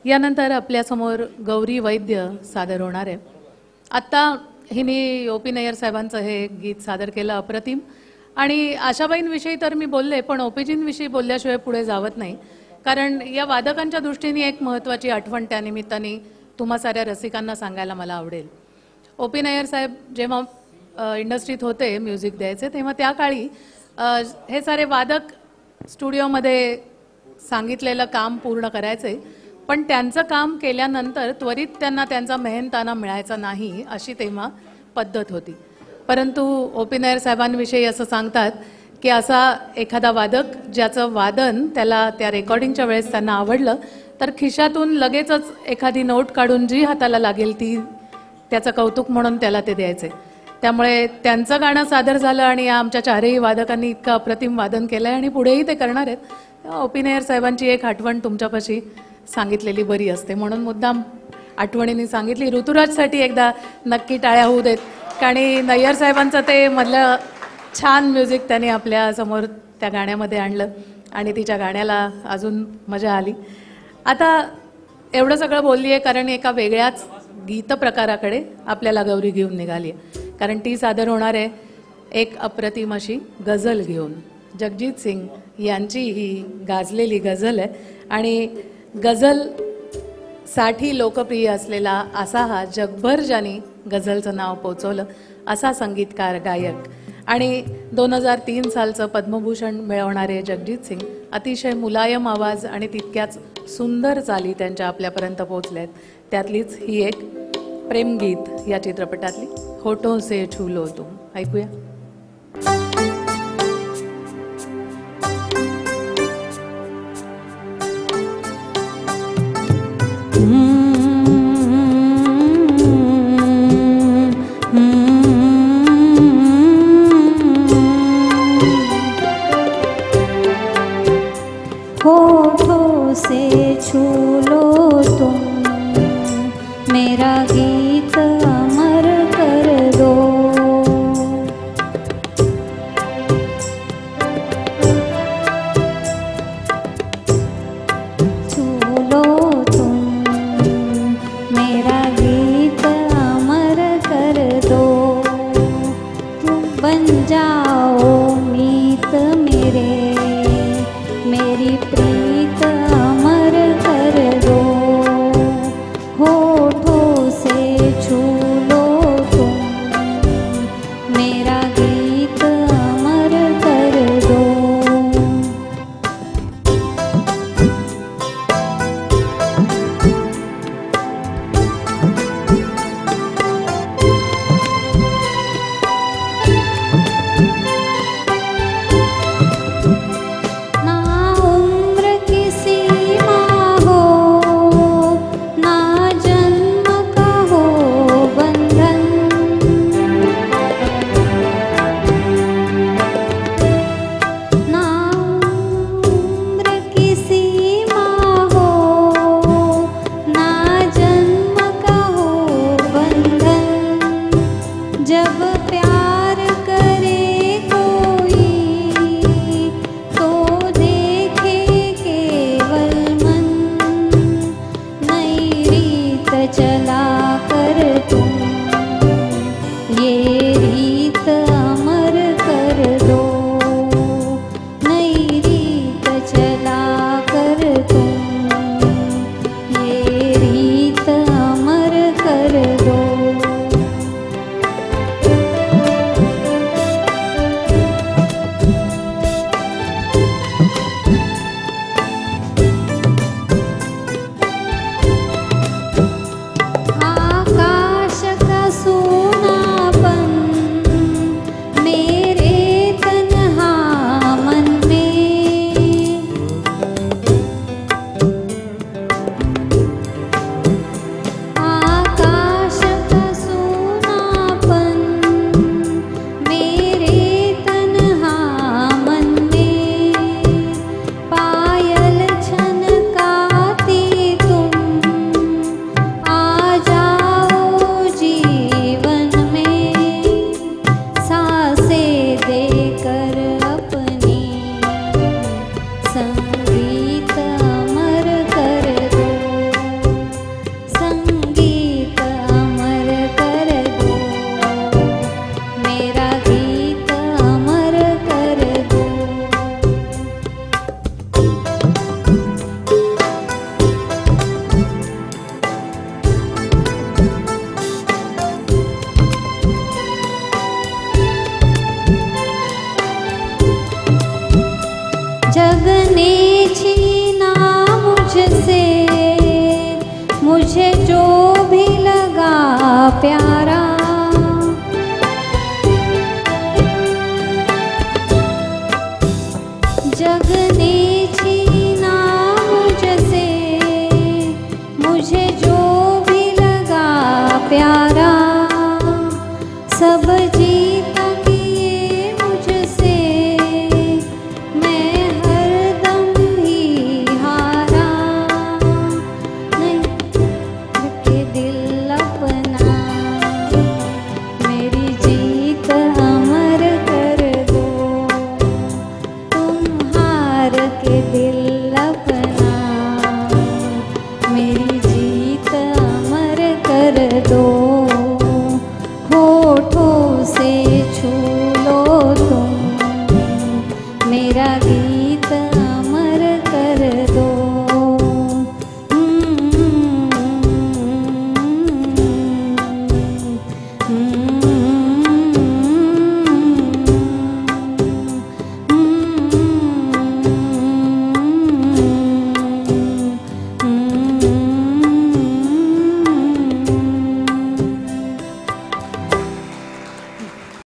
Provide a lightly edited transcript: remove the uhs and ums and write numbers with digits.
यानंतर आपल्यासमोर गौरी वैद्य सादर होणार आहे. आत्ता हिने ओ.पी. नय्यर साहेबांचं हे गीत सादर केलं अप्रतिम. आणि आशाबाईंविषयी तर मी बोलले, पण ओ.पी.जींविषयी बोलल्याशिवाय पुढे जावत नाही. कारण या वादकांच्या दृष्टीने एक महत्त्वाची आठवण त्या निमित्ताने तुम्हा साऱ्या रसिकांना सांगायला मला आवडेल. ओ.पी. नय्यर साहेब जेव्हा इंडस्ट्रीत होते म्युझिक द्यायचे, तेव्हा त्या काळी हे सारे वादक स्टुडिओमध्ये सांगितलेलं काम पूर्ण करायचे, पण त्यांचं काम केल्यानंतर त्वरित त्यांना त्यांचा मेहनताना मिळायचा नाही, अशी तेव्हा पद्धत होती. परंतु ओ.पी. नय्यर साहेबांविषयी असं सांगतात की असा एखादा वादक ज्याचं वादन त्याला त्या रेकॉर्डिंगच्या वेळेस त्यांना आवडलं, तर खिशातून लगेचच एखादी नोट काढून जी हाताला लागेल ती त्याचं कौतुक म्हणून त्याला ते द्यायचे. त्यामुळे त्यांचं गाणं सादर झालं आणि आमच्या चारही वादकांनी इतकं अप्रतिम वादन केलं आहे आणि पुढेही ते करणार आहेत. ओ.पी. नय्यर साहेबांची एक आठवण तुमच्यापाशी सांगितलेली बरी असते, म्हणून मुद्दाम आठवणीने सांगितली. ऋतुराजसाठी एकदा नक्की टाळ्या होऊ देत, कारण नय्यर साहेबांचं ते मधलं छान म्युझिक त्यांनी आपल्या समोर त्या गाण्यामध्ये आणलं आणि तिच्या गाण्याला अजून मजा आली. आता एवढं सगळं बोलली आहे कारण एका वेगळ्याच गीतप्रकाराकडे आपल्याला गौरी घेऊन निघाली आहे. कारण ती सादर होणार आहे एक अप्रतिम अशी गझल घेऊन. जगजीत सिंग यांची ही गाजलेली गझल आहे आणि गझलसाठी लोकप्रिय असलेला असा हा जगभर ज्यांनी गझलचं नाव पोचवलं असा संगीतकार गायक आणि 2003 सालचं पद्मभूषण मिळवणारे जगजीत सिंग अतिशय मुलायम आवाज आणि तितक्याच सुंदर चाली त्यांच्या आपल्यापर्यंत पोचल्यात. त्यातलीच ही एक प्रेमगीत या चित्रपटातली होठों से छू लो तुम. ऐकूया. होठों से छू लो तुम मेरा गीत अमर कर दो. छू लो तुम मेरा गीत अमर कर दो. तुम बन जाओ मीत मेरे, मेरी प्रीत अमर कर दो. होठों से छू लो तुम मेरा गीत अमर कर दो. ना उम्र की सीमा हो, ना जन्म का हो बंधन. ना उम्र की सीमा हो, ना जन्म का हो बंधन. जब प्यार करे कोई तो देखे केवल मन. नई रीत चला कर तुम ये रीत अमर कर दो. नई रीत चला कर तुम ये रीत अमर कर दो. सब जीता किए मुझसे, मैं हरदम ही हारा। नहीं रखे दिल अपना, मेरी जीत अमर कर दो। तुम हार के दिल अपना, मेरी जीत अमर कर दो। होठ